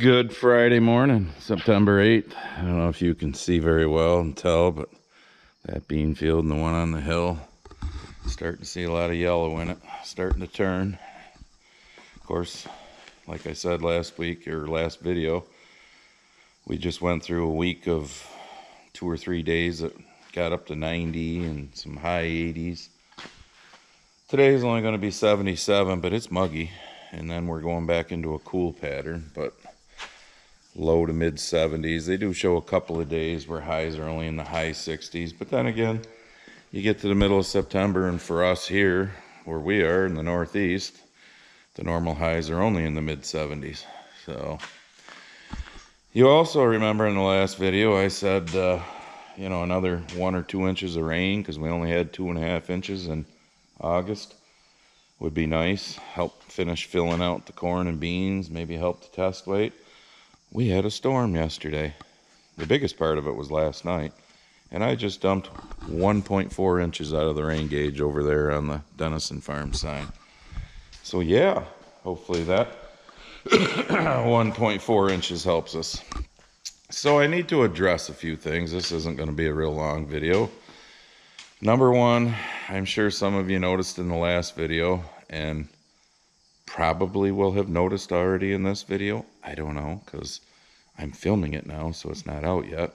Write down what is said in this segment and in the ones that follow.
Good Friday morning, September 8th. I don't know if you can see very well and tell, but that bean field and the one on the hill, starting to see a lot of yellow in it, starting to turn. Of course, like I said last week or last video, we just went through a week of 2 or 3 days that got up to 90 and some high 80s. Today is only going to be 77, but it's muggy. And then we're going back into a cool pattern, but low to mid 70s. They do show a couple of days where highs are only in the high 60s, but then again, you get to the middle of September, and for us here, where we are in the Northeast, the normal highs are only in the mid 70s. So you also remember in the last video I said, another 1 or 2 inches of rain, because we only had 2.5 inches in August. Would be nice, help finish filling out the corn and beans, maybe help the test weight. We had a storm yesterday. The biggest part of it was last night, and I just dumped 1.4 inches out of the rain gauge over there on the Denison Farm sign. So yeah, hopefully that 1.4 inches helps us. So I need to address a few things. This isn't going to be a real long video. Number one, I'm sure some of you noticed in the last video, and probably will have noticed already in this video. I don't know, because I'm filming it now, so it's not out yet.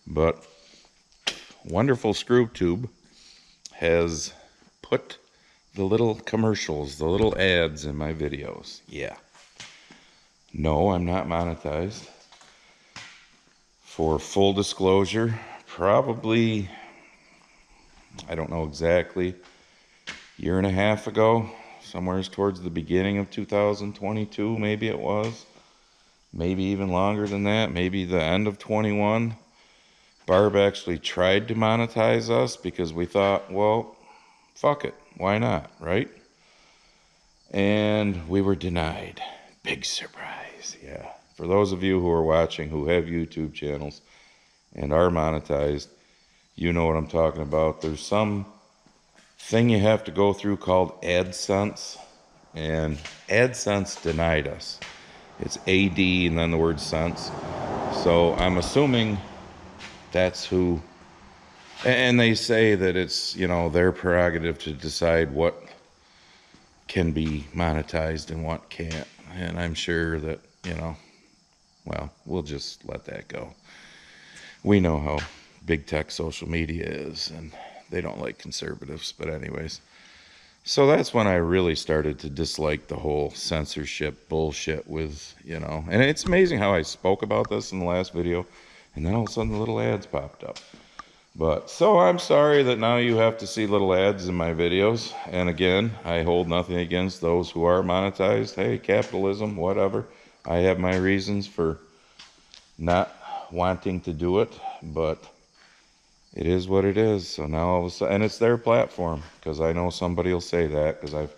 But wonderful ScrewTube has put the little commercials, the little ads in my videos. Yeah. No, I'm not monetized. For full disclosure, probably, I don't know exactly, 1.5 years ago, somewhere towards the beginning of 2022, maybe it was. Maybe even longer than that, maybe the end of 21. Barb actually tried to monetize us because we thought, well, fuck it, why not, right? And we were denied. Big surprise, yeah. For those of you who are watching who have YouTube channels and are monetized, you know what I'm talking about. There's some thing you have to go through called AdSense, and AdSense denied us. It's AD and then the word sense. So I'm assuming that's who, and they say that it's, their prerogative to decide what can be monetized and what can't. And I'm sure that, well, we'll just let that go. We know how big tech social media is, and they don't like conservatives, but anyways. So that's when I really started to dislike the whole censorship bullshit with, and it's amazing how I spoke about this in the last video, and then all of a sudden the little ads popped up. But, so I'm sorry that now you have to see little ads in my videos, and again, I hold nothing against those who are monetized. Hey, capitalism, whatever. I have my reasons for not wanting to do it, but it is what it is. So now all of a sudden, and it's their platform, because I know somebody will say that, because I've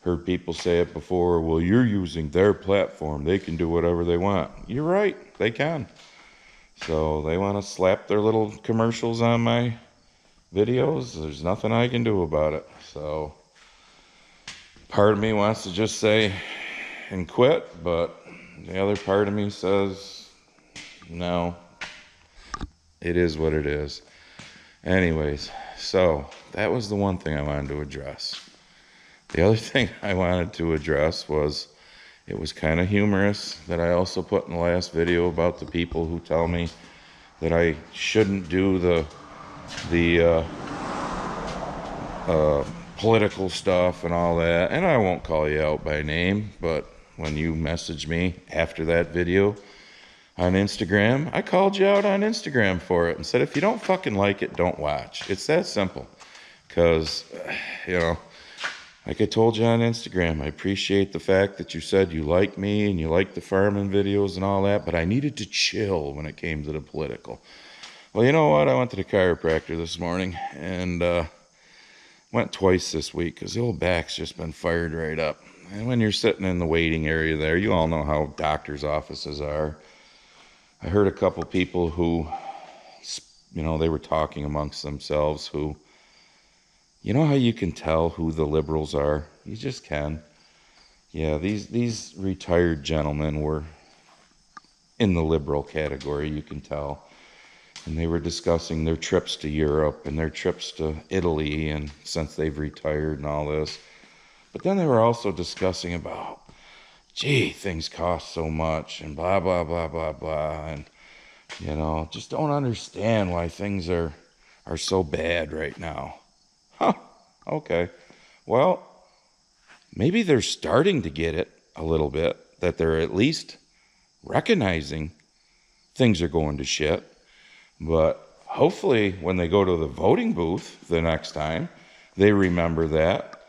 heard people say it before. Well, you're using their platform, they can do whatever they want. You're right, they can. So they want to slap their little commercials on my videos. There's nothing I can do about it. So part of me wants to just say and quit, but the other part of me says no, it is what it is. Anyways, so that was the one thing I wanted to address. The other thing I wanted to address was, it was kind of humorous that I also put in the last video about the people who tell me that I shouldn't do the political stuff and all that. And I won't call you out by name, but when you messaged me after that video on Instagram, I called you out on Instagram for it and said, if you don't fucking like it, don't watch. It's that simple. Because, like I told you on Instagram, I appreciate the fact that you said you like me and you like the farming videos and all that, but I needed to chill when it came to the political. Well, you know what? I went to the chiropractor this morning, and went twice this week because the old back's just been fired right up. And when you're sitting in the waiting area there, you all know how doctors' offices are. I heard a couple people who, they were talking amongst themselves who, you know how you can tell who the liberals are? You just can. Yeah, these retired gentlemen were in the liberal category, you can tell. And they were discussing their trips to Europe and their trips to Italy, and since they've retired and all this. But then they were also discussing about, gee, things cost so much and blah, blah, blah, blah, blah. And, you know, just don't understand why things are so bad right now. Huh, okay. Well, maybe they're starting to get it a little bit, that they're at least recognizing things are going to shit. But hopefully when they go to the voting booth the next time, they remember that.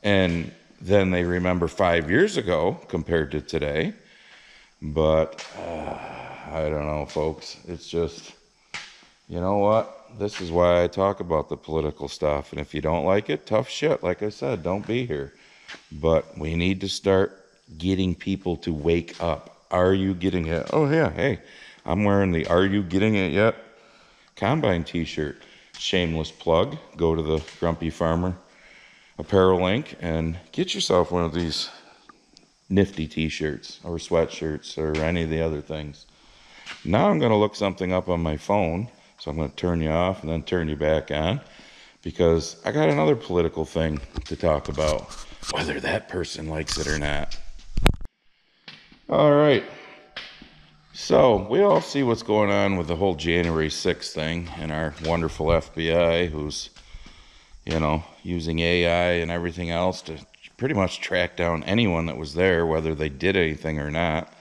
And then they remember 5 years ago compared to today. But I don't know, folks. It's just, you know what? This is why I talk about the political stuff. And if you don't like it, tough shit. Like I said, don't be here. But we need to start getting people to wake up. Are you getting it? Oh, yeah. Hey, I'm wearing the Are You Getting It Yet Combine t-shirt. Shameless plug. Go to the Grumpy Farmer apparel link and get yourself one of these nifty t-shirts or sweatshirts or any of the other things. Now I'm going to look something up on my phone. So I'm going to turn you off and then turn you back on, because I got another political thing to talk about, whether that person likes it or not. All right. So we all see what's going on with the whole January 6th thing, and our wonderful FBI who's, you know, using AI and everything else to pretty much track down anyone that was there, whether they did anything or not.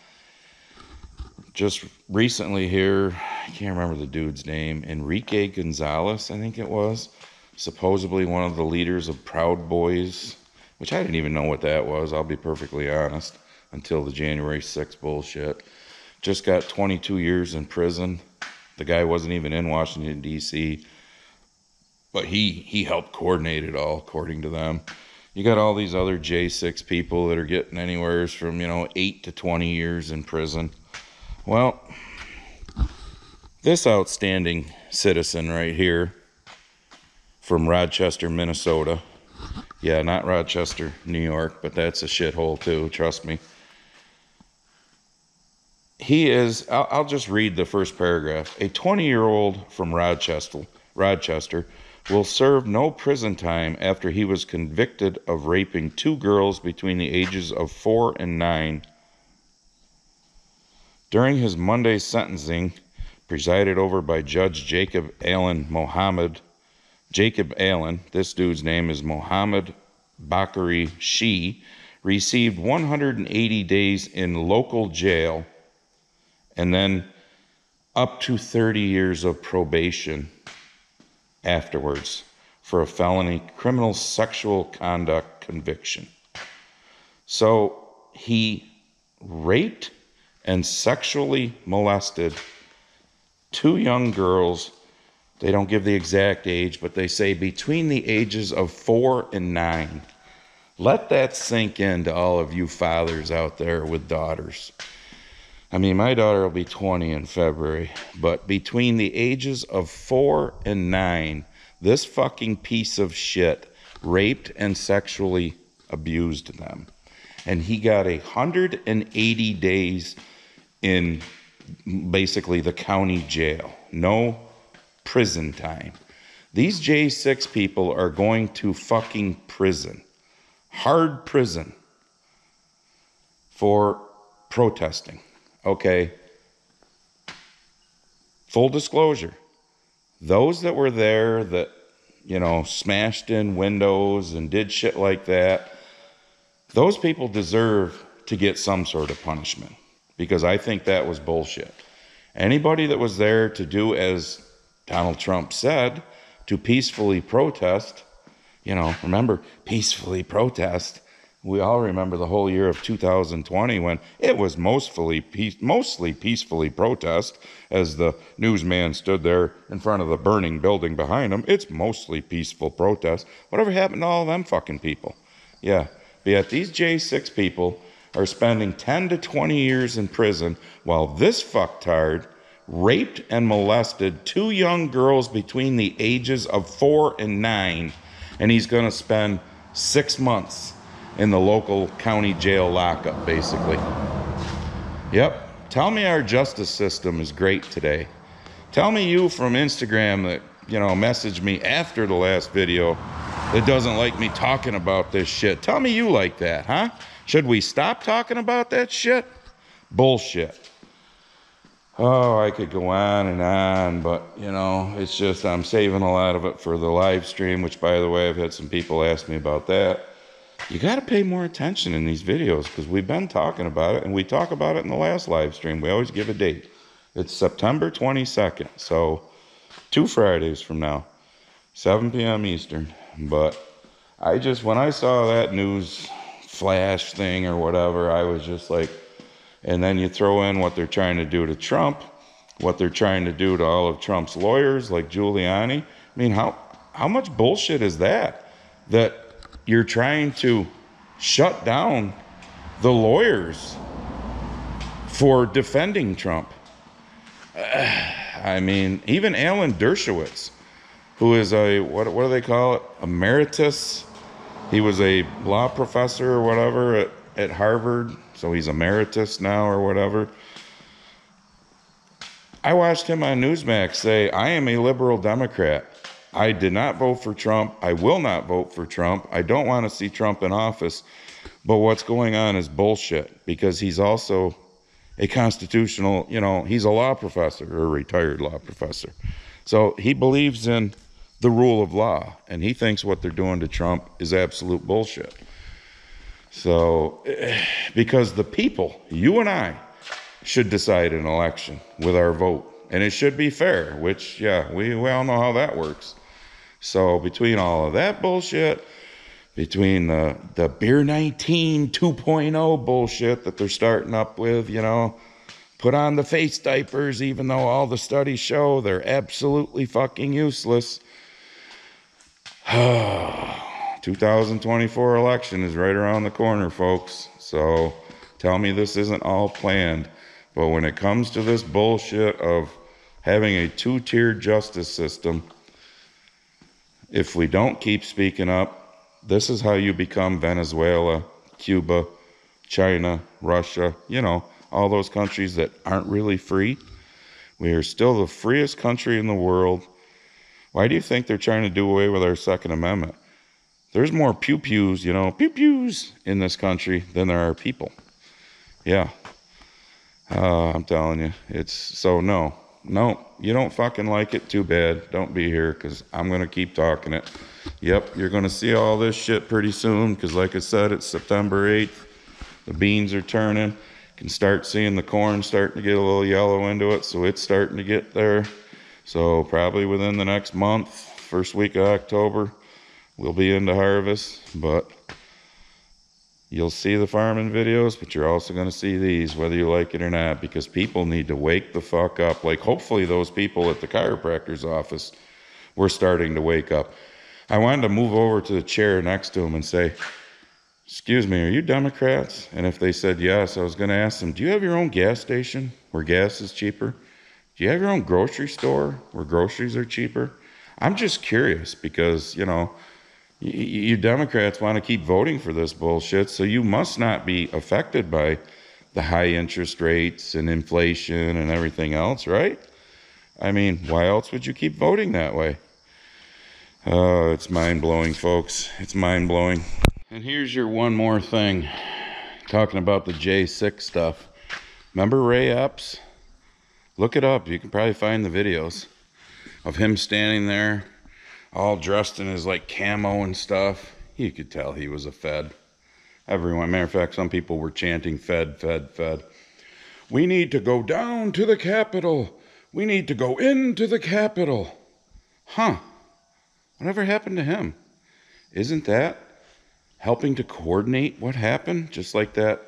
Just recently here, I can't remember the dude's name, Enrique Gonzalez, I think it was, supposedly one of the leaders of Proud Boys, which I didn't even know what that was, I'll be perfectly honest, until the January 6th bullshit. Just got 22 years in prison. The guy wasn't even in Washington, D.C., but he helped coordinate it all, according to them. You got all these other J6 people that are getting anywhere from, 8 to 20 years in prison. Well, this outstanding citizen right here from Rochester, Minnesota. Yeah, not Rochester, New York, but that's a shithole too, trust me. He is, I'll just read the first paragraph. A 20-year-old from Rochester will serve no prison time after he was convicted of raping 2 girls between the ages of 4 and 9. During his Monday sentencing, presided over by Judge Jacob Allen, this dude's name is Mohammed Bakari Shi, received 180 days in local jail and then up to 30 years of probation afterwards for a felony criminal sexual conduct conviction. So he raped and sexually molested 2 young girls. They don't give the exact age, but they say between the ages of 4 and 9. Let that sink into all of you fathers out there with daughters. I mean, my daughter will be 20 in February, but between the ages of 4 and 9, this fucking piece of shit raped and sexually abused them. And he got 180 days in basically the county jail. No prison time. These J6 people are going to fucking prison. Hard prison. For protesting. Okay. Full disclosure. Those that were there that, smashed in windows and did shit like that, those people deserve to get some sort of punishment. Because I think that was bullshit. Anybody that was there to do as Donald Trump said, to peacefully protest, remember, peacefully protest. We all remember the whole year of 2020 when it was mostly peacefully protest, as the newsman stood there in front of the burning building behind him. It's mostly peaceful protest. Whatever happened to all them fucking people? Yeah, but yet these J6 people are spending 10 to 20 years in prison while this fucktard raped and molested 2 young girls between the ages of 4 and 9, and he's going to spend 6 months in the local county jail lockup, basically. Yep, Tell me our justice system is great today. Tell me you from Instagram that, you know, messaged me after the last video that doesn't like me talking about this shit. Tell me you like that, huh? Should we stop talking about that shit? Bullshit. Oh, I could go on, but, you know, it's just I'm saving a lot of it for the live stream, which, by the way, I've had some people ask me about that. You got to pay more attention in these videos because we've been talking about it, and we talk about it in the last live stream. We always give a date. It's September 22nd, so 2 Fridays from now, 7 p.m. Eastern. But I just, when I saw that news flash thing or whatever, I was just like, and then you throw in what they're trying to do to Trump, what they're trying to do to all of Trump's lawyers like Giuliani. I mean, how much bullshit is that? That you're trying to shut down the lawyers for defending Trump. I mean, even Alan Dershowitz, who is a, what do they call it? Emeritus. He was a law professor or whatever at Harvard. So he's emeritus now or whatever. I watched him on Newsmax say, I am a liberal Democrat. I did not vote for Trump. I will not vote for Trump. I don't want to see Trump in office. But what's going on is bullshit because he's also a constitutional, you know, he's a law professor or a retired law professor. So he believes in the rule of law and he thinks what they're doing to Trump is absolute bullshit. So, because the people, you and I, should decide an election with our vote. And it should be fair, which, yeah, we all know how that works. So, between all of that bullshit, between the Beer 19 2.0 bullshit that they're starting up with, you know, put on the face diapers, even though all the studies show they're absolutely fucking useless. 2024 election is right around the corner, folks. So tell me this isn't all planned. But when it comes to this bullshit of having a 2-tiered justice system, if we don't keep speaking up, this is how you become Venezuela, Cuba, China, Russia, you know, all those countries that aren't really free. We are still the freest country in the world. Why do you think they're trying to do away with our Second Amendment? There's more pew-pews, you know, pew-pews in this country than there are people. Yeah. I'm telling you. It's, so no, you don't fucking like it, too bad. Don't be here, because I'm going to keep talking it. Yep, you're going to see all this shit pretty soon, because like I said, it's September 8th. The beans are turning. You can start seeing the corn starting to get a little yellow into it, so it's starting to get there. So probably within the next month, first week of October, we'll be into harvest, but you'll see the farming videos, but you're also going to see these, whether you like it or not, because people need to wake the fuck up. Like, hopefully those people at the chiropractor's office were starting to wake up. I wanted to move over to the chair next to them and say, excuse me, are you Democrats? And if they said yes, I was going to ask them, do you have your own gas station where gas is cheaper? Do you have your own grocery store where groceries are cheaper? I'm just curious because, you know, you Democrats want to keep voting for this bullshit, so you must not be affected by the high interest rates and inflation and everything else, right? I mean, why else would you keep voting that way? It's mind-blowing, folks. It's mind-blowing. And here's your one more thing, talking about the J6 stuff. Remember Ray Epps? Look it up. You can probably find the videos of him standing there all dressed in his like camo and stuff. You could tell he was a Fed. Everyone, matter of fact, some people were chanting Fed, Fed, Fed. We need to go down to the Capitol. We need to go into the Capitol. Huh. Whatever happened to him? Isn't that helping to coordinate what happened? Just like that,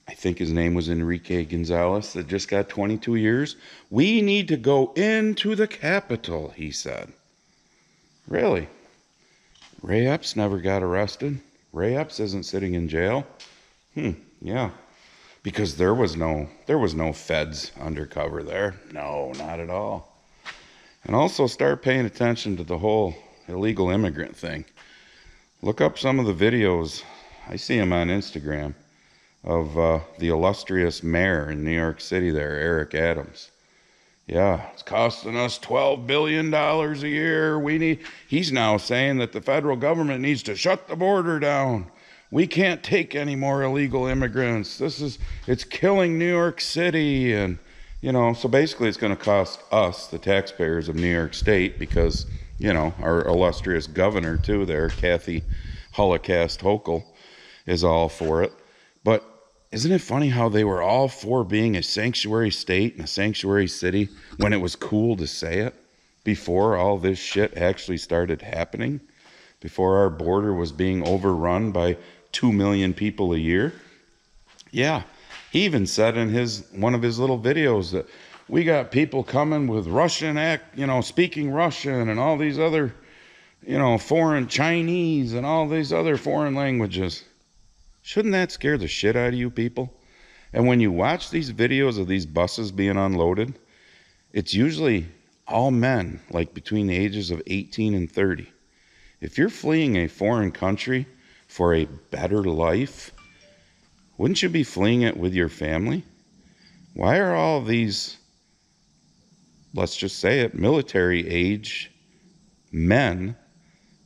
I think his name was Enrique Gonzalez, that just got 22 years. We need to go into the Capitol, he said. Really? Ray Epps never got arrested? Ray Epps isn't sitting in jail? Yeah. Because there was no feds undercover there. No, not at all. And also start paying attention to the whole illegal immigrant thing. Look up some of the videos. I see them on Instagram. of the illustrious mayor in New York City there, Eric Adams. Yeah, it's costing us $12 billion a year. He's now saying that the federal government needs to shut the border down. We can't take any more illegal immigrants. It's killing New York City. And, so basically it's going to cost us, the taxpayers of New York State, because, our illustrious governor too there, Kathy Holocaust Hochul, is all for it. But isn't it funny how they were all for being a sanctuary state and a sanctuary city when it was cool to say it before all this shit actually started happening, before our border was being overrun by 2 million people a year? Yeah, he even said in one of his little videos that we got people coming with speaking Russian and all these other, foreign Chinese and all these other foreign languages. Shouldn't that scare the shit out of you people? And when you watch these videos of these buses being unloaded, it's usually all men, like between the ages of 18 and 30. If you're fleeing a foreign country for a better life, wouldn't you be fleeing it with your family? Why are all these, let's just say it, military age men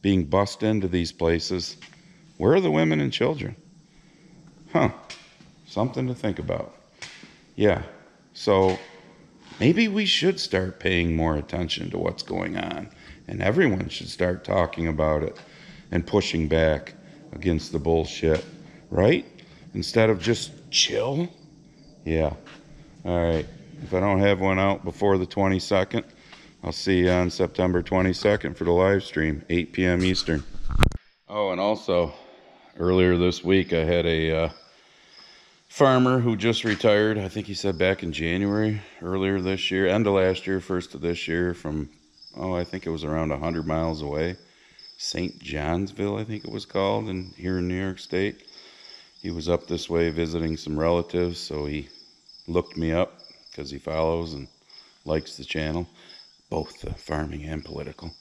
being bussed into these places? Where are the women and children? Something to think about. Yeah, so maybe we should start paying more attention to what's going on, and everyone should start talking about it and pushing back against the bullshit, right? Instead of just chill. Yeah. All right. If I don't have one out before the 22nd, I'll see you on September 22nd for the live stream, 8 p.m. Eastern. Oh, and also, earlier this week, I had a farmer who just retired. I think he said back in January, earlier this year, end of last year, first of this year, from, I think it was around 100 miles away. St. Johnsville, I think it was called, here in New York State. He was up this way visiting some relatives, so he looked me up because he follows and likes the channel, both farming and political.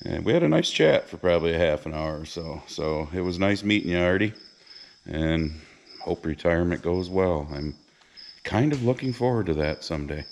And we had a nice chat for probably a half an hour or so. So it was nice meeting you, Artie, and hope retirement goes well. I'm kind of looking forward to that someday.